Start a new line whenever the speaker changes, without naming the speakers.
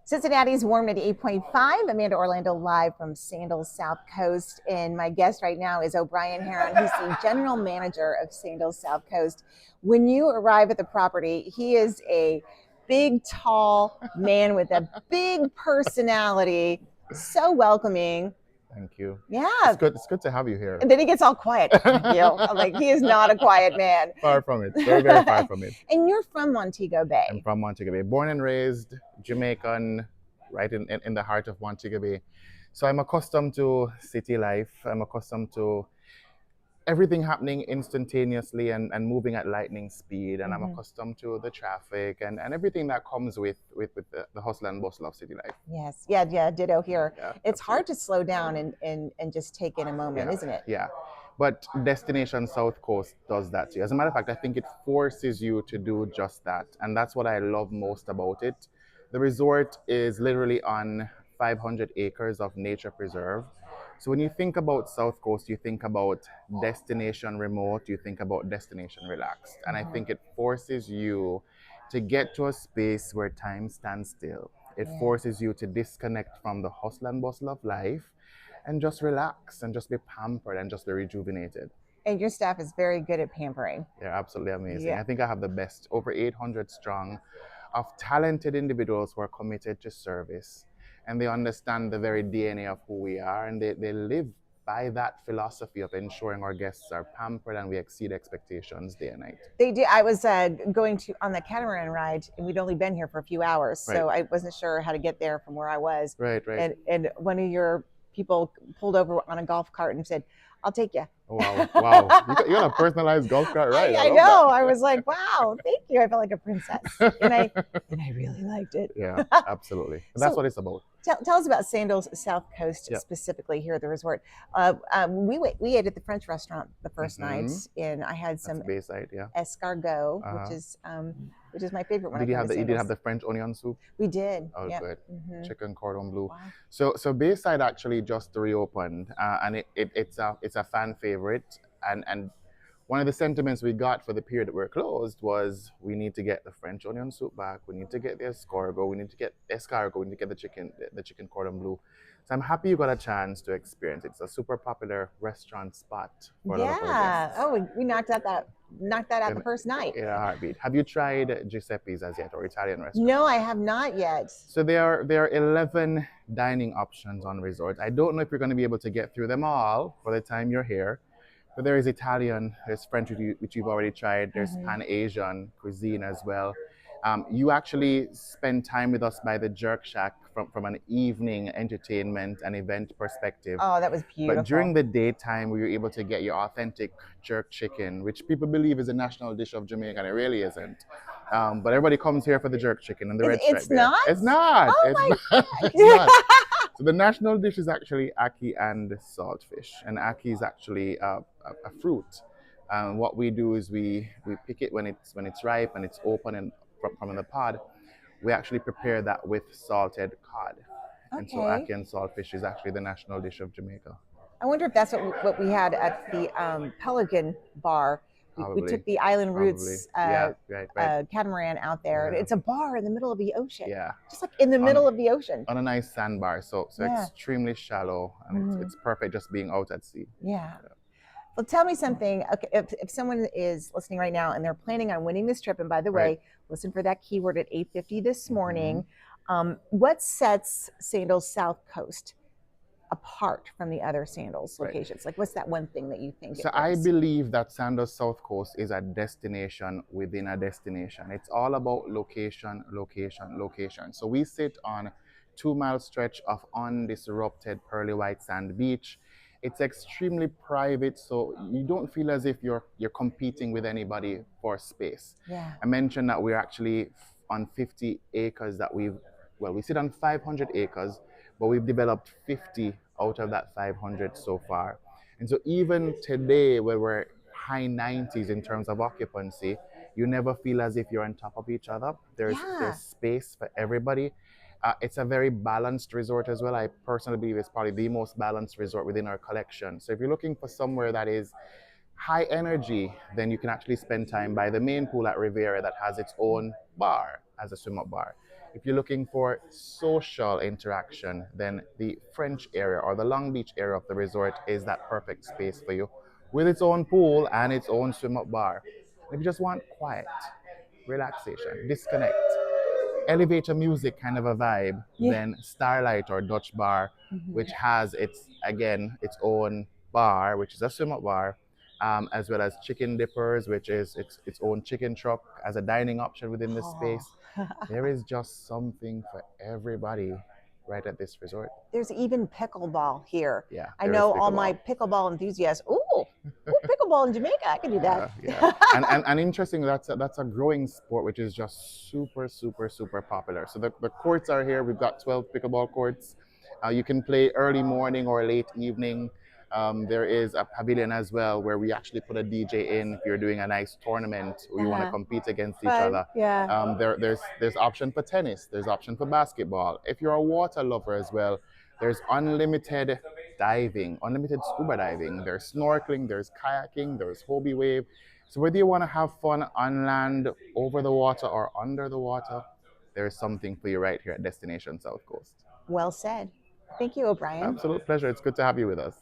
Cincinnati's warm at 8.5. Amanda Orlando live from Sandals South Coast. And my guest right now is O'Brien Heron. He's the general manager of Sandals South Coast. When you arrive at the property, he is a big, tall man with a big personality. So welcoming.
Thank you.
Yeah.
It's good to have you here.
And then he gets all quiet. Thank you. I'm like, he is not a quiet man.
Far from it. Very, very far from it.
And you're from Montego Bay.
I'm from Montego Bay. Born and raised Jamaican, right in the heart of Montego Bay. So I'm accustomed to city life. I'm accustomed to everything happening instantaneously and moving at lightning speed. And I'm accustomed to the traffic and everything that comes with the hustle and bustle of city life.
Yes. Yeah. Ditto here.
Yeah,
it's hard to slow down and just take in a moment, isn't it?
Yeah. But Destination South Coast does that to you. As a matter of fact, I think it forces you to do just that. And that's what I love most about it. The resort is literally on 500 acres of nature preserve. So when you think about South Coast, you think about destination remote, you think about destination relaxed. And I think it forces you to get to a space where time stands still. It forces you to disconnect from the hustle and bustle of life and just relax and just be pampered and just be rejuvenated.
And your staff is very good at pampering.
They're absolutely amazing.
Yeah.
I think I have the best, over 800 strong, of talented individuals who are committed to service. And they understand the very DNA of who we are, and they live by that philosophy of ensuring our guests are pampered and we exceed expectations day and night.
They do. I was going on the catamaran ride, and we'd only been here for a few hours, so I wasn't sure how to get there from where I was.
Right.
And one of your people pulled over on a golf cart and said, "I'll take you."
Wow. You got a personalized golf cart ride.
I know. I was like, wow, thank you. I felt like a princess. And I really liked it.
Yeah, absolutely. And that's what it's about.
Tell us about Sandals South Coast specifically here at the resort. We ate at the French restaurant the first night, and I had some
Bayside,
escargot, which is my favorite one.
Did you have the French onion soup?
We did.
Oh, good. Chicken cordon bleu.
Wow.
So Bayside actually just reopened, and it's a fan favorite. And one of the sentiments we got for the period that we're closed was we need to get the French onion soup back. We need to get the escargot. We need to get the chicken cordon bleu. So I'm happy you got a chance to experience it. It's a super popular restaurant spot for a lot of our guests.
Oh, we knocked that out the first night.
In a heartbeat. Have you tried Giuseppe's as yet, or Italian restaurant?
No, I have not yet.
So there are 11 dining options on resort. I don't know if you're going to be able to get through them all for the time you're here. But there is Italian, there's French, which you've already tried. There's Pan-Asian cuisine as well. You actually spend time with us by the Jerk Shack from an evening entertainment and event perspective.
Oh, that was beautiful.
But during the daytime, we were able to get your authentic jerk chicken, which people believe is a national dish of Jamaica, and it really isn't. But everybody comes here for the jerk chicken and the red stripe.
It's not?
It's not.
Oh my God.
It's not. So the national dish is actually ackee and saltfish, and ackee is actually a fruit. What we do is we pick it when it's ripe and it's open and from the pod. We actually prepare that with salted cod.
Okay.
And so ackee and saltfish is actually the national dish of Jamaica.
I wonder if that's what we had at the Pelican Bar. We took the Island Roots catamaran out there. Yeah. It's a bar in the middle of the ocean.
Yeah.
Just like in the middle of the ocean.
On a nice sandbar. So extremely shallow, and it's perfect just being out at sea.
Yeah. Well, tell me something. Okay, if someone is listening right now and they're planning on winning this trip, and by the way, listen for that keyword at 8:50 this morning. What sets Sandals South Coast apart from the other Sandals locations? Like, what's that one thing that you think?
So I believe that Sandals South Coast is a destination within a destination. It's all about location. So we sit on 2-mile stretch of undisrupted pearly white sand beach. It's extremely private, so you don't feel as if you're competing with anybody for space.
Yeah.
I mentioned that we're actually on 50 acres that we sit on 500 acres, but we've developed 50 out of that 500 so far. And so even today, where we're high 90s in terms of occupancy, you never feel as if you're on top of each other. There's space for everybody. It's a very balanced resort as well. I personally believe it's probably the most balanced resort within our collection. So if you're looking for somewhere that is high energy, then you can actually spend time by the main pool at Riviera that has its own bar as a swim-up bar. If you're looking for social interaction, then the French area or the Long Beach area of the resort is that perfect space for you, with its own pool and its own swim up bar. If you just want quiet, relaxation, disconnect, elevator music kind of a vibe,
Yeah.
then Starlight or Dutch Bar, which has its again its own bar, which is a swim up bar, as well as Chicken Dippers, which is its own chicken truck as a dining option within this
Oh.
space. There is just something for everybody right at this resort.
There's even pickleball here.
Yeah,
I
there is
know all my
pickleball.
pickleball enthusiasts. Ooh, pickleball in Jamaica. I can do that.
Yeah. And interesting, that's a growing sport which is just super, super, super popular. So the courts are here. We've got 12 pickleball courts. You can play early morning or late evening. There is a pavilion as well where we actually put a DJ in if you're doing a nice tournament or you want to
Uh-huh.
compete against each
Fun.
other.
Yeah.
There's option for tennis. There's option for basketball. If you're a water lover as well, there's unlimited diving, unlimited scuba diving. There's snorkeling. There's kayaking. There's Hobie wave. So whether you want to have fun on land, over the water, or under the water, there's something for you right here at Destination South Coast.
Well said. Thank you, O'Brien.
Absolute pleasure. It's good to have you with us.